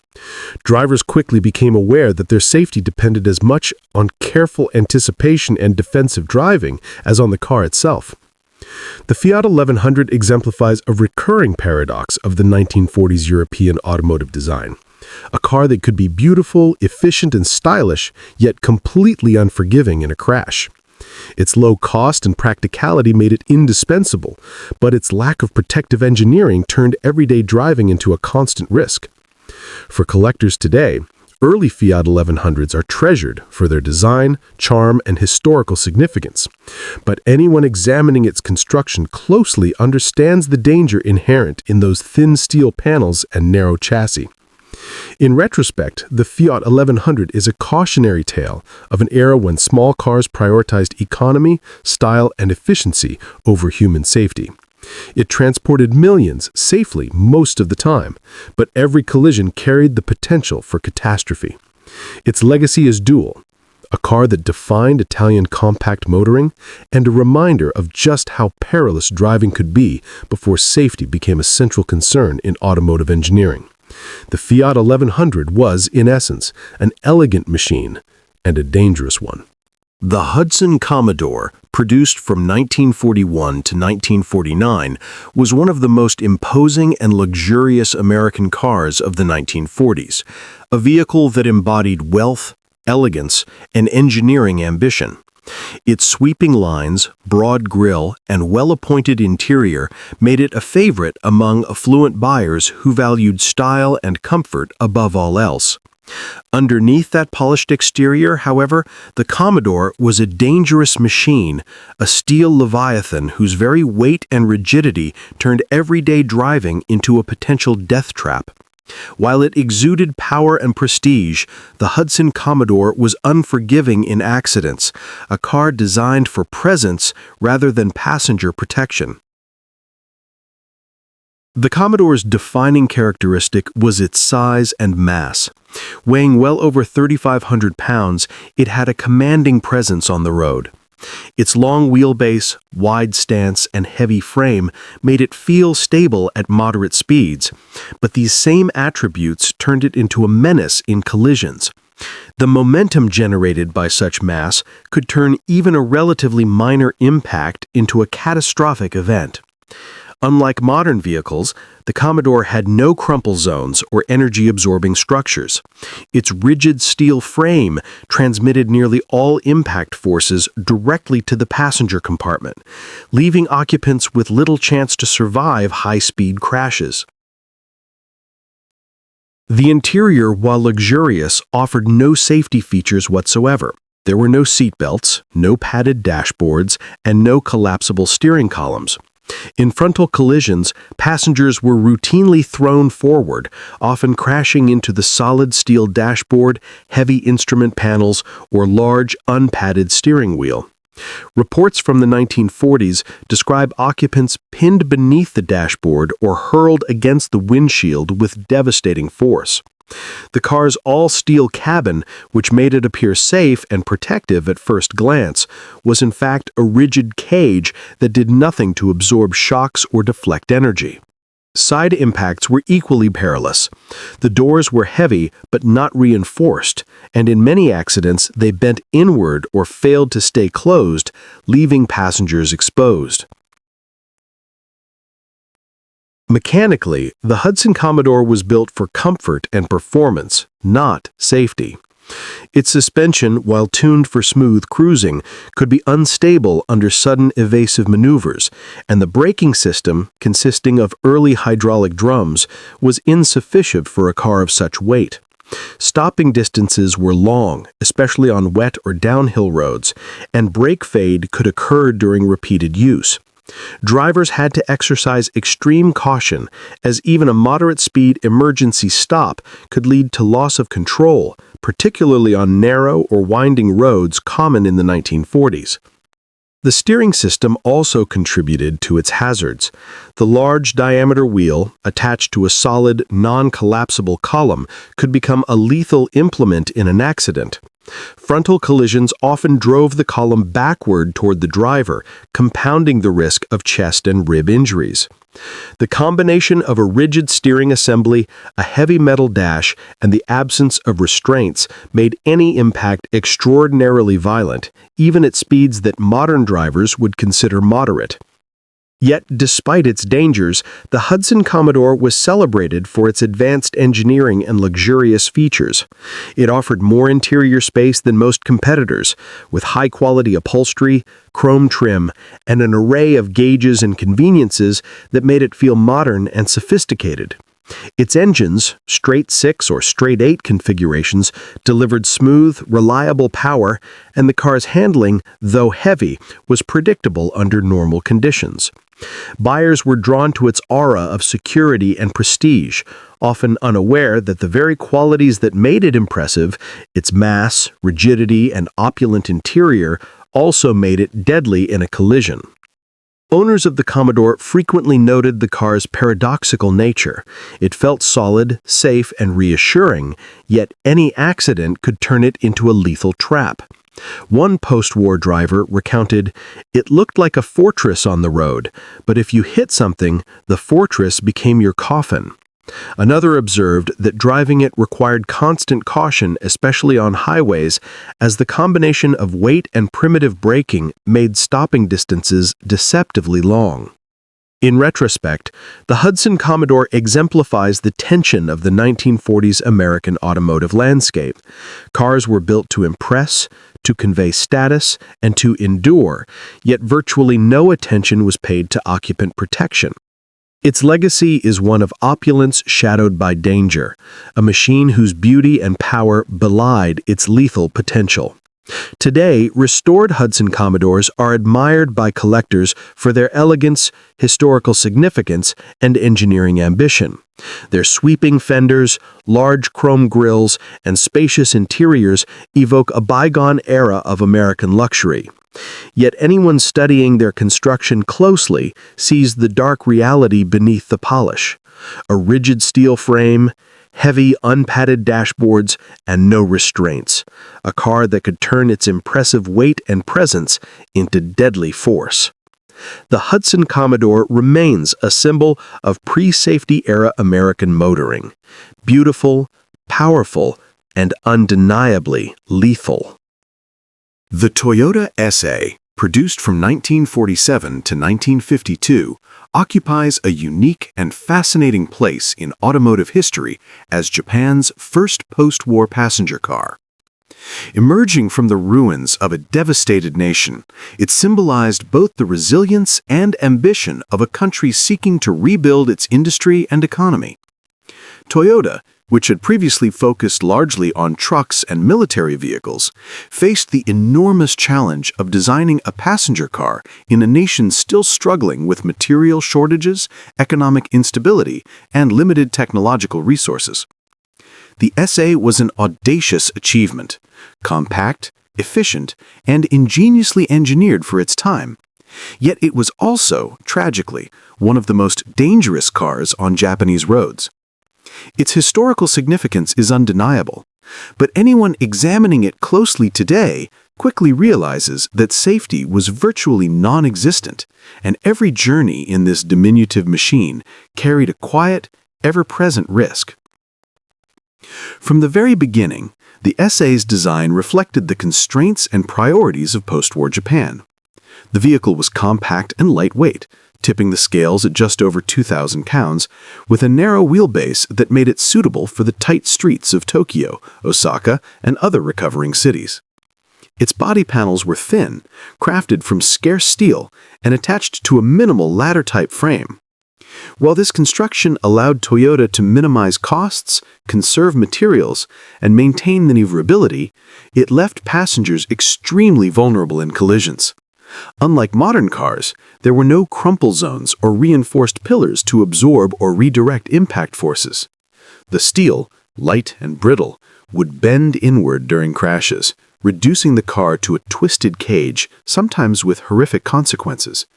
Drivers quickly became aware that their safety depended as much on careful anticipation and defensive driving as on the car itself. The Fiat 1100 exemplifies a recurring paradox of the 1940s European automotive design. A car that could be beautiful, efficient, and stylish, yet completely unforgiving in a crash. Its low cost and practicality made it indispensable, but its lack of protective engineering turned everyday driving into a constant risk. For collectors today, early Fiat 1100s are treasured for their design, charm, and historical significance. But anyone examining its construction closely understands the danger inherent in those thin steel panels and narrow chassis. In retrospect, the Fiat 1100 is a cautionary tale of an era when small cars prioritized economy, style, and efficiency over human safety. It transported millions safely most of the time, but every collision carried the potential for catastrophe. Its legacy is dual: a car that defined Italian compact motoring, and a reminder of just how perilous driving could be before safety became a central concern in automotive engineering. The Fiat 1100 was, in essence, an elegant machine and a dangerous one. The Hudson Commodore, produced from 1941 to 1949, was one of the most imposing and luxurious American cars of the 1940s, a vehicle that embodied wealth, elegance, and engineering ambition. Its sweeping lines, broad grille, and well-appointed interior made it a favorite among affluent buyers who valued style and comfort above all else. Underneath that polished exterior, however, the Commodore was a dangerous machine, a steel leviathan whose very weight and rigidity turned everyday driving into a potential death trap. While it exuded power and prestige, the Hudson Commodore was unforgiving in accidents, a car designed for presence rather than passenger protection. The Commodore's defining characteristic was its size and mass. Weighing well over 3,500 pounds, it had a commanding presence on the road. Its long wheelbase, wide stance, and heavy frame made it feel stable at moderate speeds, but these same attributes turned it into a menace in collisions. The momentum generated by such mass could turn even a relatively minor impact into a catastrophic event. Unlike modern vehicles, the Commodore had no crumple zones or energy-absorbing structures. Its rigid steel frame transmitted nearly all impact forces directly to the passenger compartment, leaving occupants with little chance to survive high-speed crashes. The interior, while luxurious, offered no safety features whatsoever. There were no seatbelts, no padded dashboards, and no collapsible steering columns. In frontal collisions, passengers were routinely thrown forward, often crashing into the solid steel dashboard, heavy instrument panels, or large, unpadded steering wheel. Reports from the 1940s describe occupants pinned beneath the dashboard or hurled against the windshield with devastating force. The car's all-steel cabin, which made it appear safe and protective at first glance, was in fact a rigid cage that did nothing to absorb shocks or deflect energy. Side impacts were equally perilous. The doors were heavy but not reinforced, and in many accidents they bent inward or failed to stay closed, leaving passengers exposed. Mechanically, the Hudson Commodore was built for comfort and performance, not safety. Its suspension, while tuned for smooth cruising, could be unstable under sudden evasive maneuvers, and the braking system, consisting of early hydraulic drums, was insufficient for a car of such weight. Stopping distances were long, especially on wet or downhill roads, and brake fade could occur during repeated use. Drivers had to exercise extreme caution, as even a moderate-speed emergency stop could lead to loss of control, particularly on narrow or winding roads common in the 1940s. The steering system also contributed to its hazards. The large diameter wheel, attached to a solid, non-collapsible column, could become a lethal implement in an accident. Frontal collisions often drove the column backward toward the driver, compounding the risk of chest and rib injuries. The combination of a rigid steering assembly, a heavy metal dash, and the absence of restraints made any impact extraordinarily violent, even at speeds that modern drivers would consider moderate. Yet, despite its dangers, the Hudson Commodore was celebrated for its advanced engineering and luxurious features. It offered more interior space than most competitors, with high-quality upholstery, chrome trim, and an array of gauges and conveniences that made it feel modern and sophisticated. Its engines, straight 6 or straight 8 configurations, delivered smooth, reliable power, and the car's handling, though heavy, was predictable under normal conditions. Buyers were drawn to its aura of security and prestige, often unaware that the very qualities that made it impressive, its mass, rigidity, and opulent interior, also made it deadly in a collision. Owners of the Commodore frequently noted the car's paradoxical nature. It felt solid, safe, and reassuring, yet any accident could turn it into a lethal trap. One post-war driver recounted, "It looked like a fortress on the road, but if you hit something, the fortress became your coffin." Another observed that driving it required constant caution, especially on highways, as the combination of weight and primitive braking made stopping distances deceptively long. In retrospect, the Hudson Commodore exemplifies the tension of the 1940s American automotive landscape. Cars were built to impress, to convey status, and to endure, yet virtually no attention was paid to occupant protection. Its legacy is one of opulence shadowed by danger, a machine whose beauty and power belied its lethal potential. Today, restored Hudson Commodores are admired by collectors for their elegance, historical significance, and engineering ambition. Their sweeping fenders, large chrome grilles, and spacious interiors evoke a bygone era of American luxury. Yet anyone studying their construction closely sees the dark reality beneath the polish. A rigid steel frame, heavy, unpadded dashboards, and no restraints. A car that could turn its impressive weight and presence into deadly force. The Hudson Commodore remains a symbol of pre-safety era American motoring. Beautiful, powerful, and undeniably lethal. The Toyota SA, produced from 1947 to 1952, occupies a unique and fascinating place in automotive history as Japan's first post-war passenger car. Emerging from the ruins of a devastated nation, it symbolized both the resilience and ambition of a country seeking to rebuild its industry and economy. Toyota, which had previously focused largely on trucks and military vehicles, faced the enormous challenge of designing a passenger car in a nation still struggling with material shortages, economic instability, and limited technological resources. The SA was an audacious achievement, compact, efficient, and ingeniously engineered for its time. Yet it was also, tragically, one of the most dangerous cars on Japanese roads. Its historical significance is undeniable, but anyone examining it closely today quickly realizes that safety was virtually non-existent, and every journey in this diminutive machine carried a quiet, ever-present risk. From the very beginning, the SA's design reflected the constraints and priorities of post-war Japan. The vehicle was compact and lightweight, tipping the scales at just over 2,000 pounds, with a narrow wheelbase that made it suitable for the tight streets of Tokyo, Osaka, and other recovering cities. Its body panels were thin, crafted from scarce steel, and attached to a minimal ladder-type frame. While this construction allowed Toyota to minimize costs, conserve materials, and maintain maneuverability, it left passengers extremely vulnerable in collisions. Unlike modern cars, there were no crumple zones or reinforced pillars to absorb or redirect impact forces. The steel, light and brittle, would bend inward during crashes, reducing the car to a twisted cage, sometimes with horrific consequences.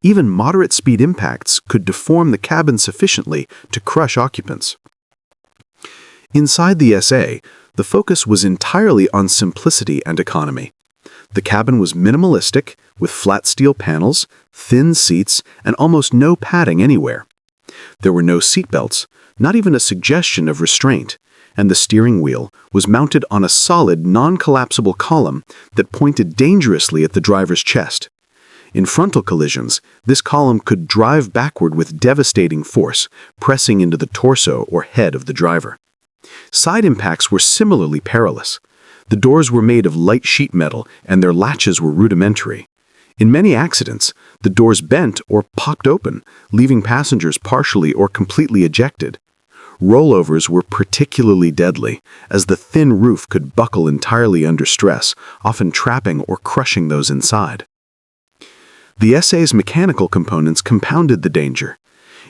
Even moderate speed impacts could deform the cabin sufficiently to crush occupants. Inside the SA, the focus was entirely on simplicity and economy. The cabin was minimalistic, with flat steel panels, thin seats, and almost no padding anywhere. There were no seatbelts, not even a suggestion of restraint, and the steering wheel was mounted on a solid, non-collapsible column that pointed dangerously at the driver's chest. In frontal collisions, this column could drive backward with devastating force, pressing into the torso or head of the driver. Side impacts were similarly perilous. The doors were made of light sheet metal and their latches were rudimentary. In many accidents, the doors bent or popped open, leaving passengers partially or completely ejected. Rollovers were particularly deadly, as the thin roof could buckle entirely under stress, often trapping or crushing those inside. The SA's mechanical components compounded the danger.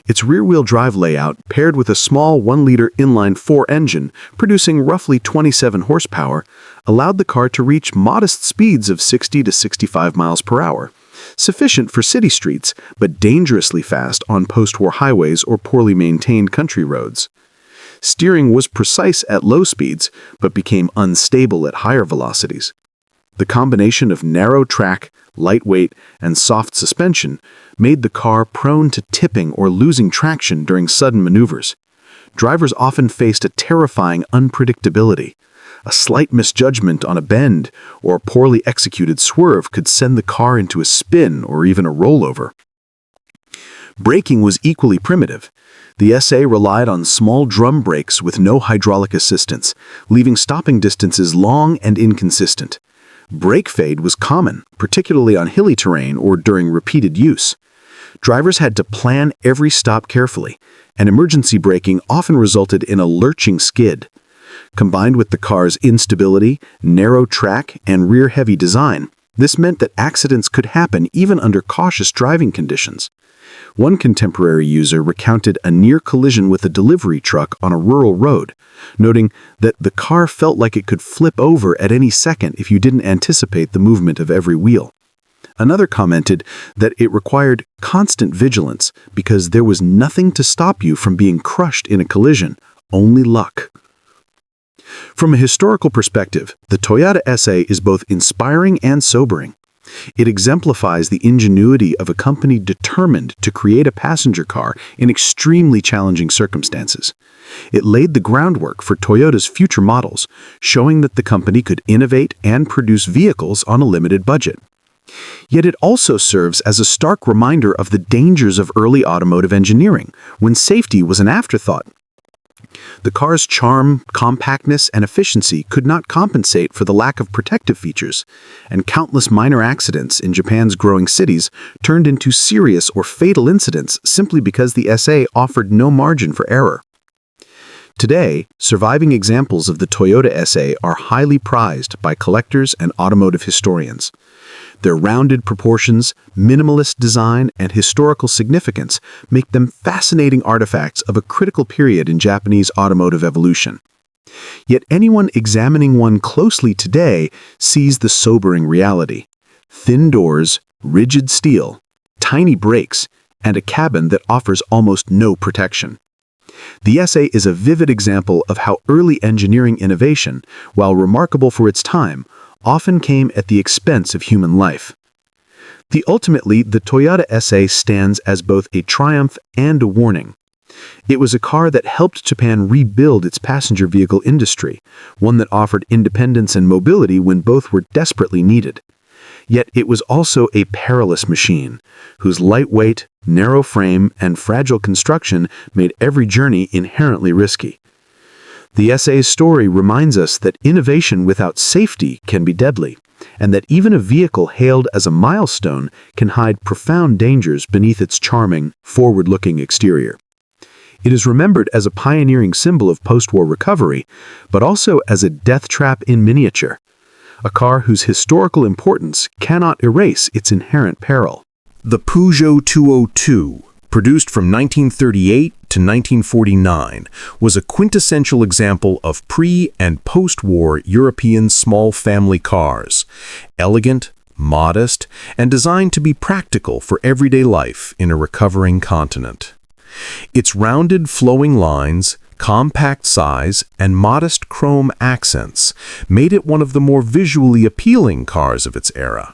Its rear-wheel drive layout, paired with a small 1-liter inline-4 engine producing roughly 27 horsepower, allowed the car to reach modest speeds of 60 to 65 miles per hour, sufficient for city streets, but dangerously fast on post-war highways or poorly maintained country roads. Steering was precise at low speeds, but became unstable at higher velocities. The combination of narrow track, lightweight, and soft suspension made the car prone to tipping or losing traction during sudden maneuvers. Drivers often faced a terrifying unpredictability. A slight misjudgment on a bend or a poorly executed swerve could send the car into a spin or even a rollover. Braking was equally primitive. The SA relied on small drum brakes with no hydraulic assistance, leaving stopping distances long and inconsistent. Brake fade was common, particularly on hilly terrain or during repeated use. Drivers had to plan every stop carefully, and emergency braking often resulted in a lurching skid. Combined with the car's instability, narrow track, and rear-heavy design, this meant that accidents could happen even under cautious driving conditions. One contemporary user recounted a near collision with a delivery truck on a rural road, noting that the car felt like it could flip over at any second if you didn't anticipate the movement of every wheel. Another commented that it required constant vigilance because there was nothing to stop you from being crushed in a collision, only luck. From a historical perspective, the Toyota SA is both inspiring and sobering. It exemplifies the ingenuity of a company determined to create a passenger car in extremely challenging circumstances. It laid the groundwork for Toyota's future models, showing that the company could innovate and produce vehicles on a limited budget. Yet it also serves as a stark reminder of the dangers of early automotive engineering, when safety was an afterthought. The car's charm, compactness, and efficiency could not compensate for the lack of protective features, and countless minor accidents in Japan's growing cities turned into serious or fatal incidents simply because the SA offered no margin for error. Today, surviving examples of the Toyota SA are highly prized by collectors and automotive historians. Their rounded proportions, minimalist design, and historical significance make them fascinating artifacts of a critical period in Japanese automotive evolution. Yet anyone examining one closely today sees the sobering reality: thin doors, rigid steel, tiny brakes, and a cabin that offers almost no protection. The SA is a vivid example of how early engineering innovation, while remarkable for its time, often came at the expense of human life. Ultimately, the Toyota SA stands as both a triumph and a warning. It was a car that helped Japan rebuild its passenger vehicle industry, one that offered independence and mobility when both were desperately needed. Yet it was also a perilous machine, whose lightweight, narrow frame, and fragile construction made every journey inherently risky. The SA's story reminds us that innovation without safety can be deadly, and that even a vehicle hailed as a milestone can hide profound dangers beneath its charming, forward-looking exterior. It is remembered as a pioneering symbol of post-war recovery, but also as a death trap in miniature, a car whose historical importance cannot erase its inherent peril. The Peugeot 202, produced from 1938 to 1949, was a quintessential example of pre- and post-war European small family cars, elegant, modest, and designed to be practical for everyday life in a recovering continent. Its rounded, flowing lines, compact size, and modest chrome accents made it one of the more visually appealing cars of its era,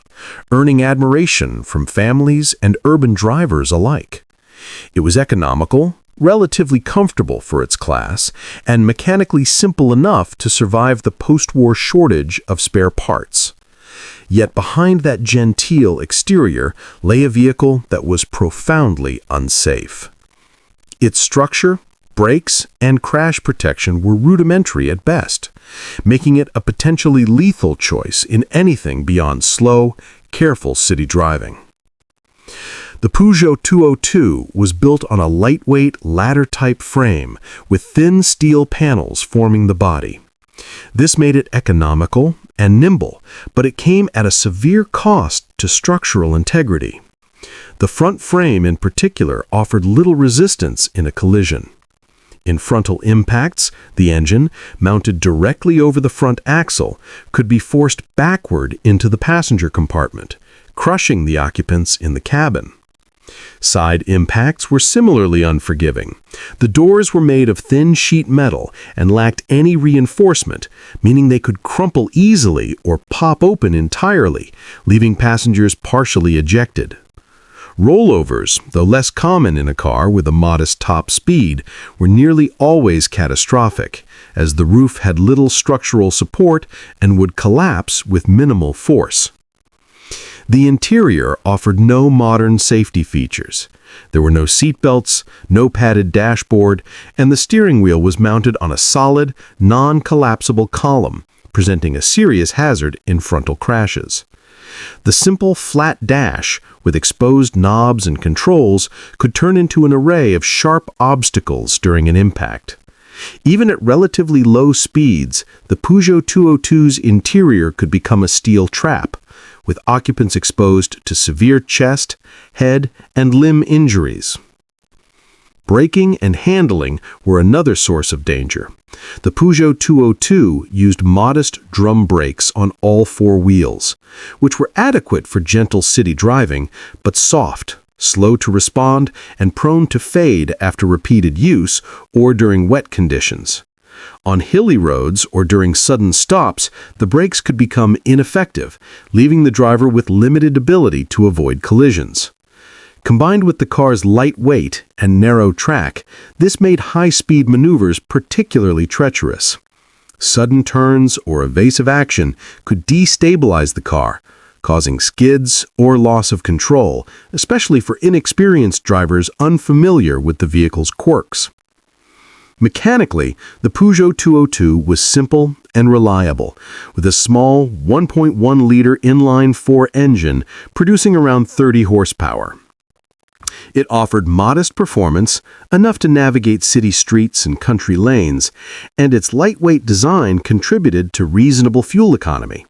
earning admiration from families and urban drivers alike. It was economical, relatively comfortable for its class, and mechanically simple enough to survive the post-war shortage of spare parts. Yet behind that genteel exterior lay a vehicle that was profoundly unsafe. Its structure, brakes, and crash protection were rudimentary at best, making it a potentially lethal choice in anything beyond slow, careful city driving. The Peugeot 202 was built on a lightweight ladder-type frame with thin steel panels forming the body. This made it economical and nimble, but it came at a severe cost to structural integrity. The front frame in particular offered little resistance in a collision. In frontal impacts, the engine, mounted directly over the front axle, could be forced backward into the passenger compartment, crushing the occupants in the cabin. Side impacts were similarly unforgiving. The doors were made of thin sheet metal and lacked any reinforcement, meaning they could crumple easily or pop open entirely, leaving passengers partially ejected. Rollovers, though less common in a car with a modest top speed, were nearly always catastrophic, as the roof had little structural support and would collapse with minimal force. The interior offered no modern safety features. There were no seatbelts, no padded dashboard, and the steering wheel was mounted on a solid, non-collapsible column, presenting a serious hazard in frontal crashes. The simple flat dash, with exposed knobs and controls, could turn into an array of sharp obstacles during an impact. Even at relatively low speeds, the Peugeot 202's interior could become a steel trap, with occupants exposed to severe chest, head, and limb injuries. Braking and handling were another source of danger. The Peugeot 202 used modest drum brakes on all four wheels, which were adequate for gentle city driving, but soft, slow to respond, and prone to fade after repeated use or during wet conditions. On hilly roads or during sudden stops, the brakes could become ineffective, leaving the driver with limited ability to avoid collisions. Combined with the car's light weight and narrow track, this made high-speed maneuvers particularly treacherous. Sudden turns or evasive action could destabilize the car, causing skids or loss of control, especially for inexperienced drivers unfamiliar with the vehicle's quirks. Mechanically, the Peugeot 202 was simple and reliable, with a small 1.1-liter inline-4 engine producing around 30 horsepower. It offered modest performance, enough to navigate city streets and country lanes, and its lightweight design contributed to reasonable fuel economy.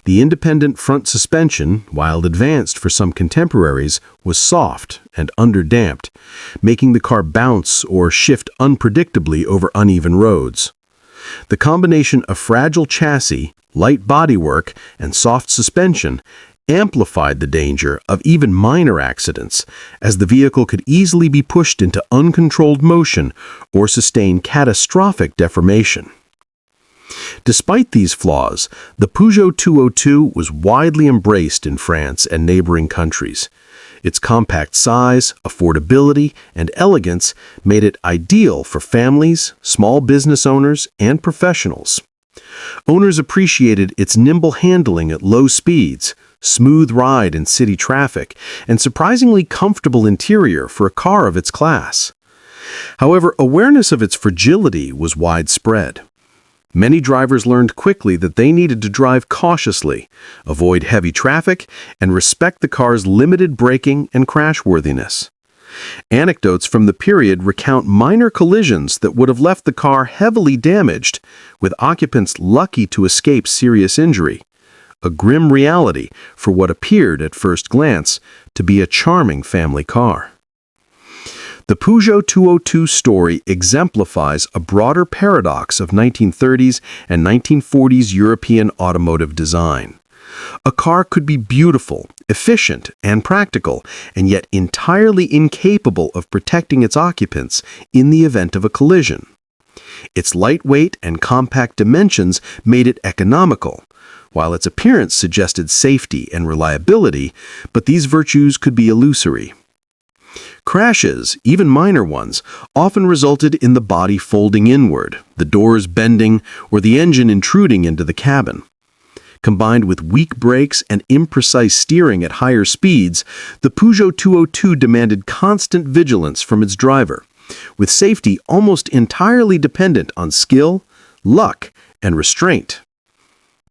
The independent front suspension, while advanced for some contemporaries, was soft and underdamped, making the car bounce or shift unpredictably over uneven roads. The combination of fragile chassis, light bodywork, and soft suspension amplified the danger of even minor accidents, as the vehicle could easily be pushed into uncontrolled motion or sustain catastrophic deformation. Despite these flaws, the Peugeot 202 was widely embraced in France and neighboring countries. Its compact size, affordability, and elegance made it ideal for families, small business owners, and professionals. Owners appreciated its nimble handling at low speeds, smooth ride in city traffic, and surprisingly comfortable interior for a car of its class. However, awareness of its fragility was widespread. Many drivers learned quickly that they needed to drive cautiously, avoid heavy traffic, and respect the car's limited braking and crashworthiness. Anecdotes from the period recount minor collisions that would have left the car heavily damaged, with occupants lucky to escape serious injury. A grim reality for what appeared at first glance to be a charming family car. The Peugeot 202 story exemplifies a broader paradox of 1930s and 1940s European automotive design. A car could be beautiful, efficient, and practical, and yet entirely incapable of protecting its occupants in the event of a collision. Its lightweight and compact dimensions made it economical, while its appearance suggested safety and reliability, but these virtues could be illusory. Crashes, even minor ones, often resulted in the body folding inward, the doors bending, or the engine intruding into the cabin. Combined with weak brakes and imprecise steering at higher speeds, the Peugeot 202 demanded constant vigilance from its driver, with safety almost entirely dependent on skill, luck, and restraint.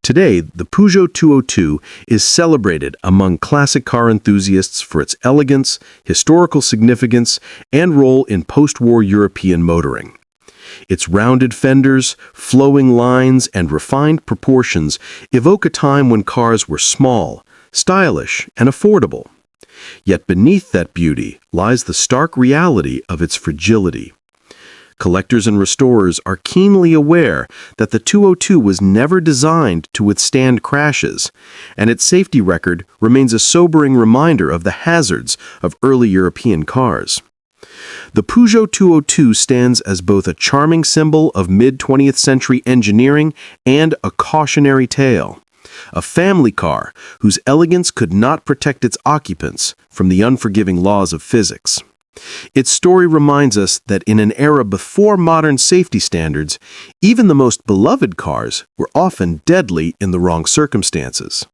Today, the Peugeot 202 is celebrated among classic car enthusiasts for its elegance, historical significance, and role in post-war European motoring. Its rounded fenders, flowing lines, and refined proportions evoke a time when cars were small, stylish, and affordable. Yet beneath that beauty lies the stark reality of its fragility. Collectors and restorers are keenly aware that the 202 was never designed to withstand crashes, and its safety record remains a sobering reminder of the hazards of early European cars. The Peugeot 202 stands as both a charming symbol of mid-20th century engineering and a cautionary tale. A family car whose elegance could not protect its occupants from the unforgiving laws of physics. Its story reminds us that in an era before modern safety standards, even the most beloved cars were often deadly in the wrong circumstances.